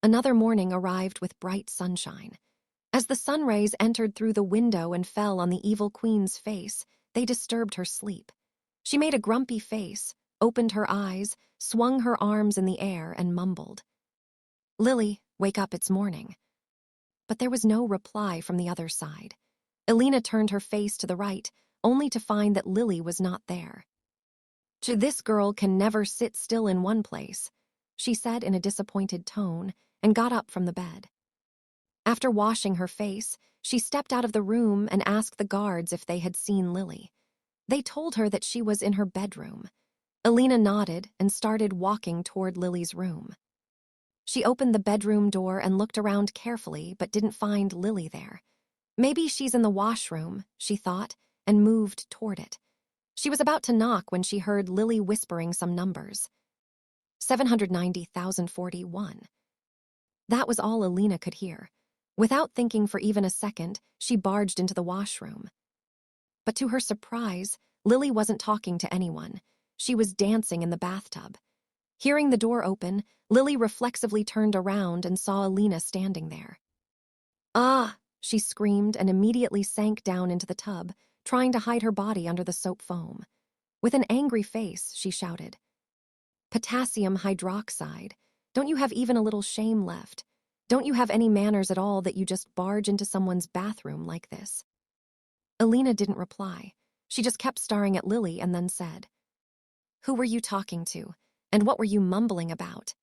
Another morning arrived with bright sunshine. As the sun rays entered through the window and fell on the evil queen's face, they disturbed her sleep. She made a grumpy face, opened her eyes, swung her arms in the air, and mumbled, "Lily, wake up, it's morning." But there was no reply from the other side. Elena turned her face to the right, only to find that Lily was not there. "This girl can never sit still in one place," she said in a disappointed tone, and got up from the bed. After washing her face, she stepped out of the room and asked the guards if they had seen Lily. They told her that she was in her bedroom. Elena nodded and started walking toward Lily's room. She opened the bedroom door and looked around carefully, but didn't find Lily there. Maybe she's in the washroom, she thought, and moved toward it. She was about to knock when she heard Lily whispering some numbers. 790,041. That was all Elena could hear. Without thinking for even a second, she barged into the washroom. But to her surprise, Lily wasn't talking to anyone. She was dancing in the bathtub. Hearing the door open, Lily reflexively turned around and saw Elena standing there. "Ah!" she screamed and immediately sank down into the tub, trying to hide her body under the soap foam. With an angry face, she shouted, "Potassium hydroxide. Don't you have even a little shame left? Don't you have any manners at all that you just barge into someone's bathroom like this?" Elena didn't reply. She just kept staring at Lily and then said, "Who were you talking to, and what were you mumbling about?"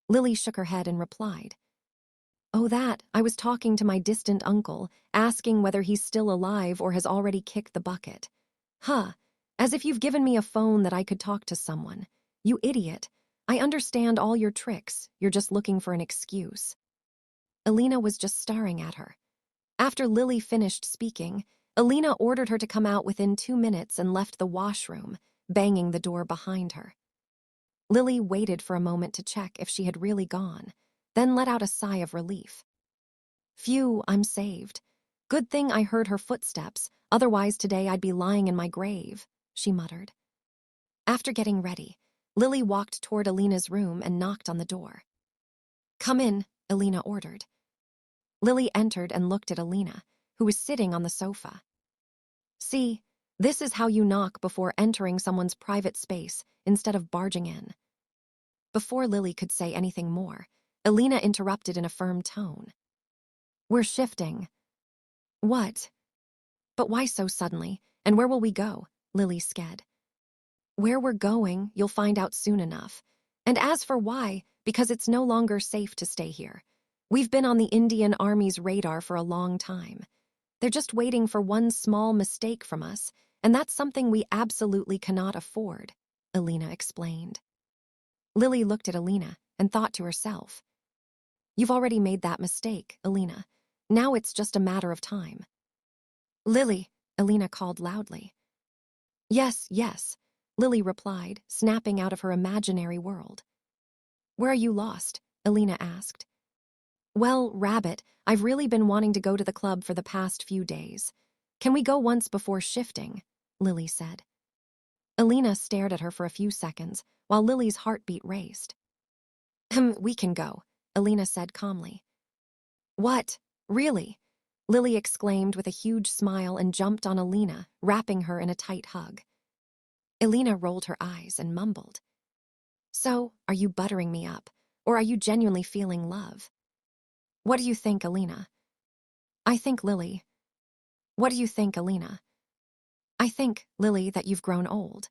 Lily shook her head and replied, "Oh, that, I was talking to my distant uncle, asking whether he's still alive or has already kicked the bucket." "Huh, as if you've given me a phone that I could talk to someone. You idiot. I understand all your tricks, you're just looking for an excuse." Elena was just staring at her. After Lily finished speaking, Elena ordered her to come out within 2 minutes and left the washroom, banging the door behind her. Lily waited for a moment to check if she had really gone, then let out a sigh of relief. "Phew, I'm saved. Good thing I heard her footsteps, otherwise today I'd be lying in my grave," she muttered. After getting ready, Lily walked toward Elena's room and knocked on the door. "Come in," Elena ordered. Lily entered and looked at Elena, who was sitting on the sofa. "See, this is how you knock before entering someone's private space instead of barging in." Before Lily could say anything more, Elena interrupted in a firm tone. "We're shifting." "What? But why so suddenly, and where will we go?" Lily sked. "Where we're going, you'll find out soon enough. And as for why, because it's no longer safe to stay here. We've been on the Indian Army's radar for a long time. They're just waiting for one small mistake from us, and that's something we absolutely cannot afford," Elena explained. Lily looked at Elena and thought to herself, "You've already made that mistake, Elena. Now it's just a matter of time." "Lily," Elena called loudly. "Yes, yes," Lily replied, snapping out of her imaginary world. "Where are you lost?" Elena asked. "Well, Rabbit, I've really been wanting to go to the club for the past few days. Can we go once before shifting?" Lily said. Elena stared at her for a few seconds, while Lily's heartbeat raced. We can go," Elena said calmly. "What? Really?" Lily exclaimed with a huge smile and jumped on Elena, wrapping her in a tight hug. Elena rolled her eyes and mumbled, "So, are you buttering me up, or are you genuinely feeling love?" "What do you think, Elena?" "I think, Lily." "What do you think, Elena?" "I think, Lily, that you've grown old."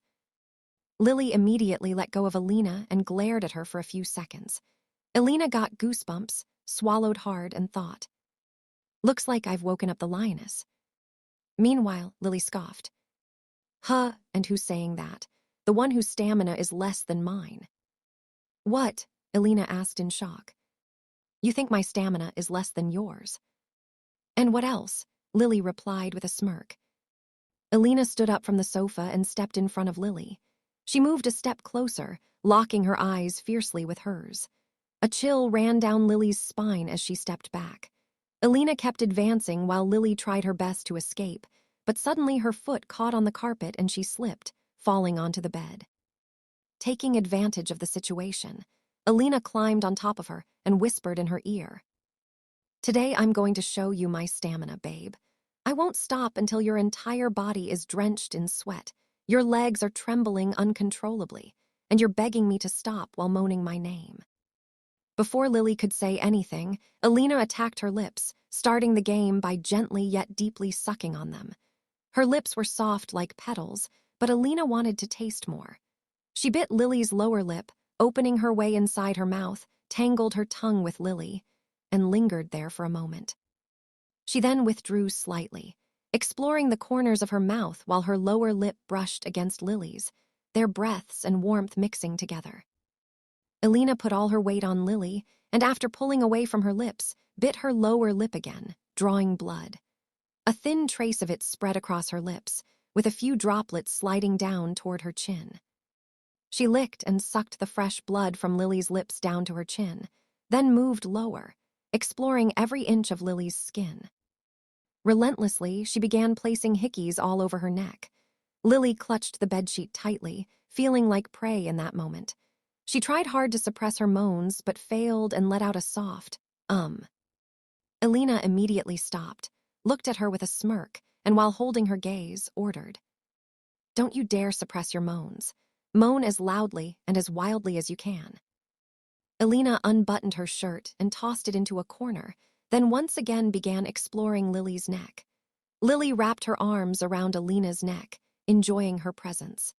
Lily immediately let go of Elena and glared at her for a few seconds. Elena got goosebumps, swallowed hard, and thought, "Looks like I've woken up the lioness." Meanwhile, Lily scoffed. "Huh, and who's saying that? The one whose stamina is less than mine." "What?" Elena asked in shock. "You think my stamina is less than yours?" "And what else?" Lily replied with a smirk. Elena stood up from the sofa and stepped in front of Lily. She moved a step closer, locking her eyes fiercely with hers. A chill ran down Lily's spine as she stepped back. Elena kept advancing while Lily tried her best to escape, but suddenly her foot caught on the carpet and she slipped, falling onto the bed. Taking advantage of the situation, Elena climbed on top of her and whispered in her ear. Today I'm going to show you my stamina, babe. I won't stop until your entire body is drenched in sweat. Your legs are trembling uncontrollably, and you're begging me to stop while moaning my name. Before Lily could say anything, Elena attacked her lips, starting the game by gently yet deeply sucking on them. Her lips were soft like petals, but Elena wanted to taste more. She bit Lily's lower lip, opening her way inside her mouth, tangled her tongue with Lily, and lingered there for a moment. She then withdrew slightly, exploring the corners of her mouth while her lower lip brushed against Lily's, their breaths and warmth mixing together. Elena put all her weight on Lily, and after pulling away from her lips, bit her lower lip again, drawing blood. A thin trace of it spread across her lips, with a few droplets sliding down toward her chin. She licked and sucked the fresh blood from Lily's lips down to her chin, then moved lower, exploring every inch of Lily's skin. Relentlessly, she began placing hickeys all over her neck. Lily clutched the bedsheet tightly, feeling like prey in that moment. She tried hard to suppress her moans, but failed and let out a soft, Elena immediately stopped, looked at her with a smirk, and while holding her gaze, ordered, "Don't you dare suppress your moans. Moan as loudly and as wildly as you can." Elena unbuttoned her shirt and tossed it into a corner, then once again began exploring Lily's neck. Lily wrapped her arms around Elena's neck, enjoying her presence.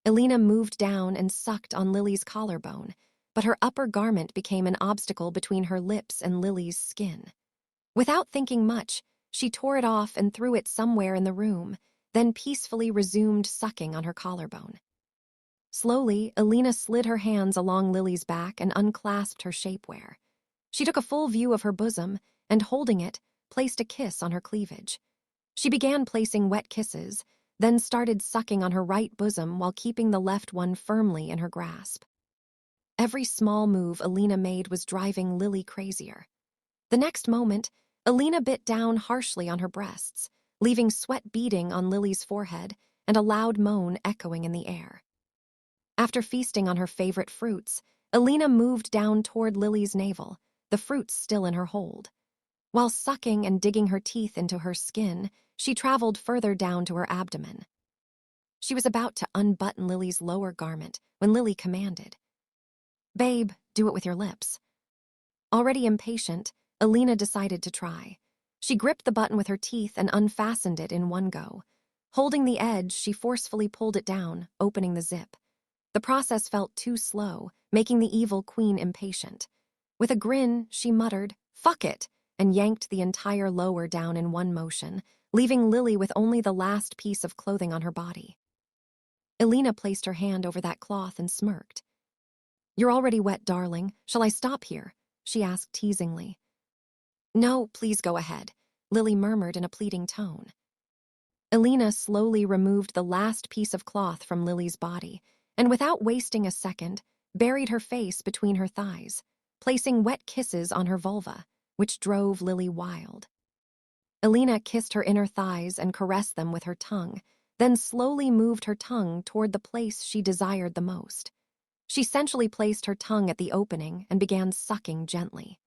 Elena moved down and sucked on Lily's collarbone, but her upper garment became an obstacle between her lips and Lily's skin. Without thinking much, she tore it off and threw it somewhere in the room, then peacefully resumed sucking on her collarbone. Slowly, Elena slid her hands along Lily's back and unclasped her shapewear. She took a full view of her bosom and, holding it, placed a kiss on her cleavage. She began placing wet kisses, then started sucking on her right bosom while keeping the left one firmly in her grasp. Every small move Elena made was driving Lily crazier. The next moment, Elena bit down harshly on her breasts, leaving sweat beading on Lily's forehead and a loud moan echoing in the air. After feasting on her favorite fruits, Elena moved down toward Lily's navel, the fruits still in her hold. While sucking and digging her teeth into her skin, she traveled further down to her abdomen. She was about to unbutton Lily's lower garment when Lily commanded, "Babe, do it with your lips." Already impatient, Elena decided to try. She gripped the button with her teeth and unfastened it in one go. Holding the edge, she forcefully pulled it down, opening the zip. The process felt too slow, making the evil queen impatient. With a grin, she muttered, "Fuck it," and yanked the entire lower down in one motion, leaving Lily with only the last piece of clothing on her body. Elena placed her hand over that cloth and smirked. "You're already wet, darling. Shall I stop here?" she asked teasingly. "No, please go ahead," Lily murmured in a pleading tone. Elena slowly removed the last piece of cloth from Lily's body, and without wasting a second, buried her face between her thighs, placing wet kisses on her vulva, which drove Lily wild. Elena kissed her inner thighs and caressed them with her tongue, then slowly moved her tongue toward the place she desired the most. She sensually placed her tongue at the opening and began sucking gently.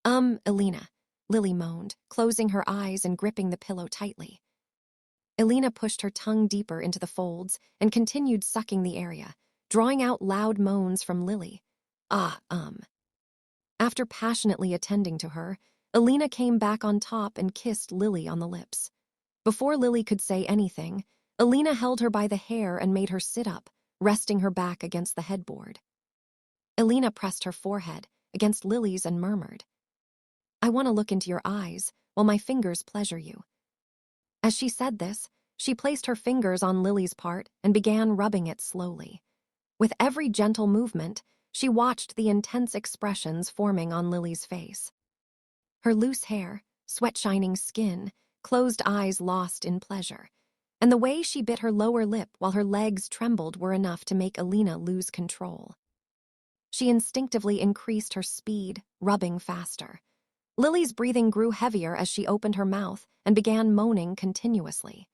Elena," Lily moaned, closing her eyes and gripping the pillow tightly. Elena pushed her tongue deeper into the folds and continued sucking the area, drawing out loud moans from Lily. After passionately attending to her, Elena came back on top and kissed Lily on the lips. Before Lily could say anything, Elena held her by the hair and made her sit up, resting her back against the headboard. Elena pressed her forehead against Lily's and murmured, "I want to look into your eyes while my fingers pleasure you." As she said this, she placed her fingers on Lily's part and began rubbing it slowly. With every gentle movement, she watched the intense expressions forming on Lily's face. Her loose hair, sweat-shining skin, closed eyes lost in pleasure, and the way she bit her lower lip while her legs trembled were enough to make Elena lose control. She instinctively increased her speed, rubbing faster. Lily's breathing grew heavier as she opened her mouth and began moaning continuously.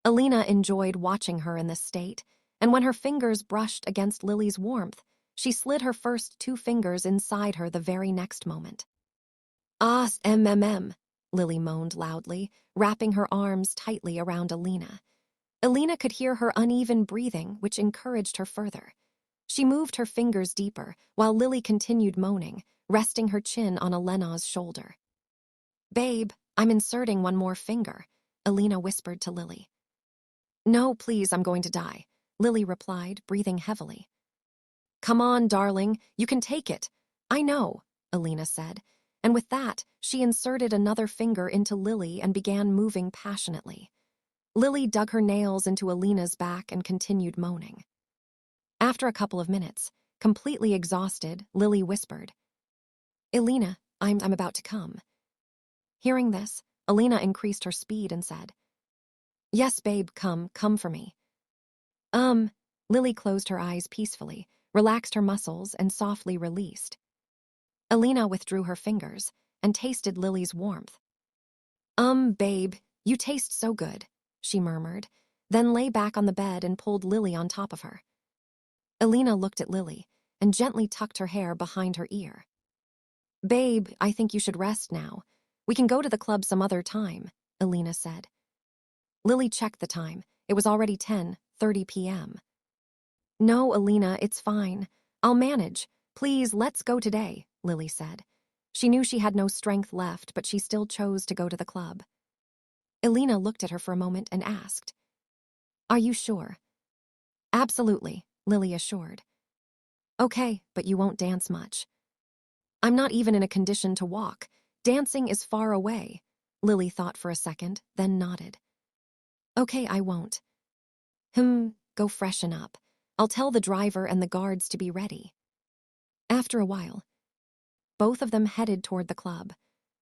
Elena enjoyed watching her in this state, and when her fingers brushed against Lily's warmth, She slid her first 2 fingers inside her the very next moment. Lily moaned loudly, wrapping her arms tightly around Elena. Elena could hear her uneven breathing, which encouraged her further. She moved her fingers deeper, while Lily continued moaning, resting her chin on Elena's shoulder. "Babe, I'm inserting one more finger," Elena whispered to Lily. "No, please, I'm going to die," Lily replied, breathing heavily. "Come on, darling, you can take it." "I know," Elena said, and with that, she inserted another finger into Lily and began moving passionately. Lily dug her nails into Elena's back and continued moaning. After a couple of minutes, completely exhausted, Lily whispered, "Elena, I'm about to come." Hearing this, Elena increased her speed and said, "Yes, babe, come for me." Lily closed her eyes peacefully, relaxed her muscles, and softly released. Elena withdrew her fingers and tasted Lily's warmth. Babe, you taste so good," she murmured, then lay back on the bed and pulled Lily on top of her. Elena looked at Lily and gently tucked her hair behind her ear. "Babe, I think you should rest now. We can go to the club some other time," Elena said. Lily checked the time. It was already 10:30 p.m. "No, Elena, it's fine. I'll manage. Please, let's go today," Lily said. She knew she had no strength left, but she still chose to go to the club. Elena looked at her for a moment and asked, "Are you sure?" "Absolutely," Lily assured. "Okay, but you won't dance much." "I'm not even in a condition to walk. Dancing is far away." Lily thought for a second, then nodded. "Okay, I won't." Go freshen up. I'll tell the driver and the guards to be ready." After a while, both of them headed toward the club.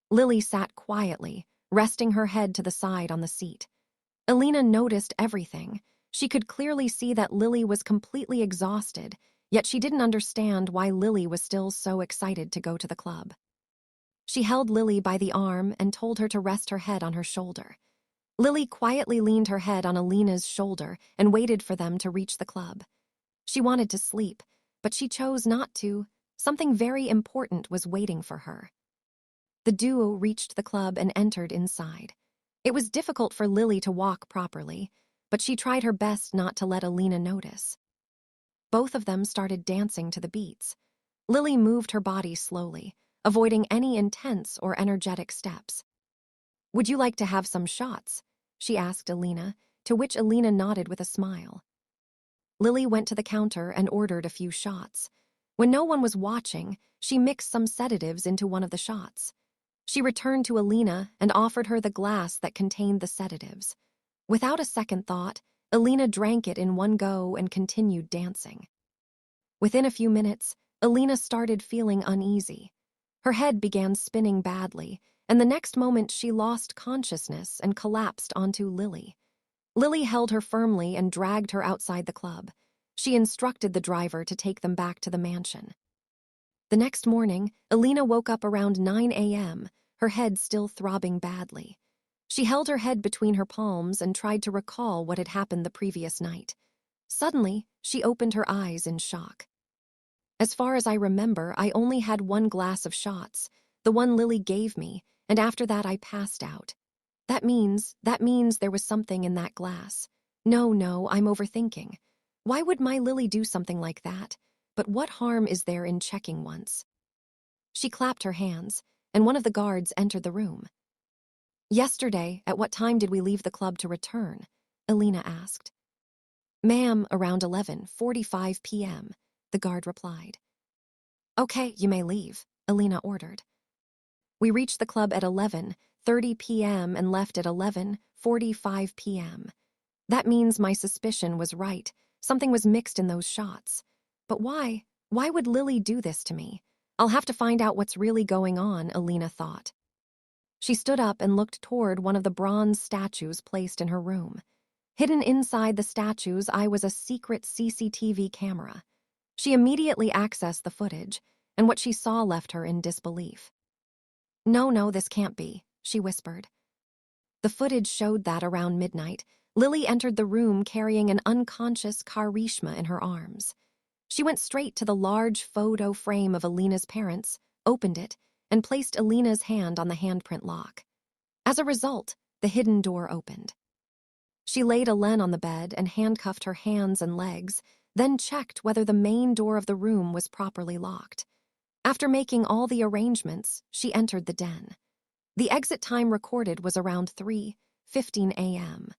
Lily sat quietly, resting her head to the side on the seat. Elena noticed everything. She could clearly see that Lily was completely exhausted, yet she didn't understand why Lily was still so excited to go to the club. She held Lily by the arm and told her to rest her head on her shoulder. Lily quietly leaned her head on Elena's shoulder and waited for them to reach the club. She wanted to sleep, but she chose not to. Something very important was waiting for her. The duo reached the club and entered inside. It was difficult for Lily to walk properly, but she tried her best not to let Elena notice. Both of them started dancing to the beats. Lily moved her body slowly, avoiding any intense or energetic steps. "Would you like to have some shots?" she asked Elena, to which Elena nodded with a smile. Lily went to the counter and ordered a few shots. When no one was watching, she mixed some sedatives into one of the shots. She returned to Elena and offered her the glass that contained the sedatives. Without a second thought, Elena drank it in one go and continued dancing. Within a few minutes, Elena started feeling uneasy. Her head began spinning badly, and the next moment she lost consciousness and collapsed onto Lily. Lily held her firmly and dragged her outside the club. She instructed the driver to take them back to the mansion. The next morning, Elena woke up around 9 a.m., her head still throbbing badly. She held her head between her palms and tried to recall what had happened the previous night. Suddenly, she opened her eyes in shock. "As far as I remember, I only had one glass of shots, the one Lily gave me, and after that I passed out. That means there was something in that glass. No, I'm overthinking. Why would my Lily do something like that? But what harm is there in checking once?" She clapped her hands, and one of the guards entered the room. "Yesterday, at what time did we leave the club to return?" Elena asked. "Ma'am, around 11:45 p.m., the guard replied. "Okay, you may leave," Elena ordered. "We reached the club at 11:30 p.m. and left at 11:45 p.m. That means my suspicion was right. Something was mixed in those shots. But why? Why would Lily do this to me? I'll have to find out what's really going on," Elena thought. She stood up and looked toward one of the bronze statues placed in her room. Hidden inside the statue's eye was a secret CCTV camera. She immediately accessed the footage, and what she saw left her in disbelief. No, this can't be," she whispered. The footage showed that around midnight, Lily entered the room carrying an unconscious Karishma in her arms. She went straight to the large photo frame of Elena's parents, opened it, and placed Elena's hand on the handprint lock. As a result, the hidden door opened. She laid Elena on the bed and handcuffed her hands and legs, then checked whether the main door of the room was properly locked. After making all the arrangements, she entered the den. The exit time recorded was around 3:15 a.m.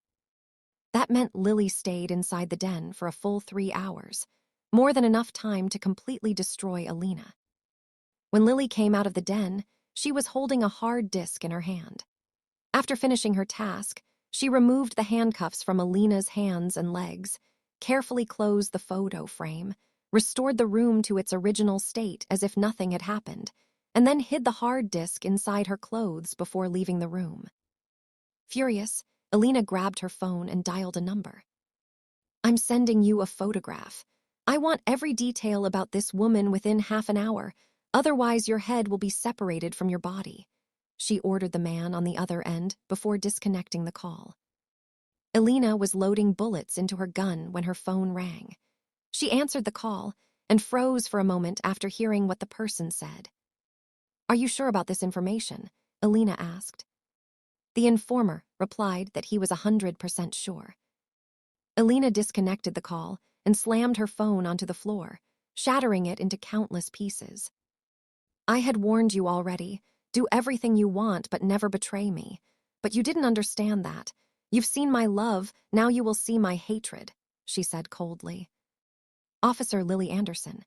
That meant Lily stayed inside the den for a full 3 hours, more than enough time to completely destroy Elena. When Lily came out of the den, she was holding a hard disk in her hand. After finishing her task, she removed the handcuffs from Elena's hands and legs, carefully closed the photo frame, restored the room to its original state as if nothing had happened, and then hid the hard disk inside her clothes before leaving the room. Furious, Elena grabbed her phone and dialed a number. "I'm sending you a photograph. I want every detail about this woman within half an hour, otherwise your head will be separated from your body," she ordered the man on the other end before disconnecting the call. Elena was loading bullets into her gun when her phone rang. She answered the call and froze for a moment after hearing what the person said. "Are you sure about this information?" Elena asked. The informer replied that he was 100% sure. Elena disconnected the call and slammed her phone onto the floor, shattering it into countless pieces. "I had warned you already. Do everything you want, but never betray me. But you didn't understand that. You've seen my love, now you will see my hatred," she said coldly. "Officer Lily Anderson,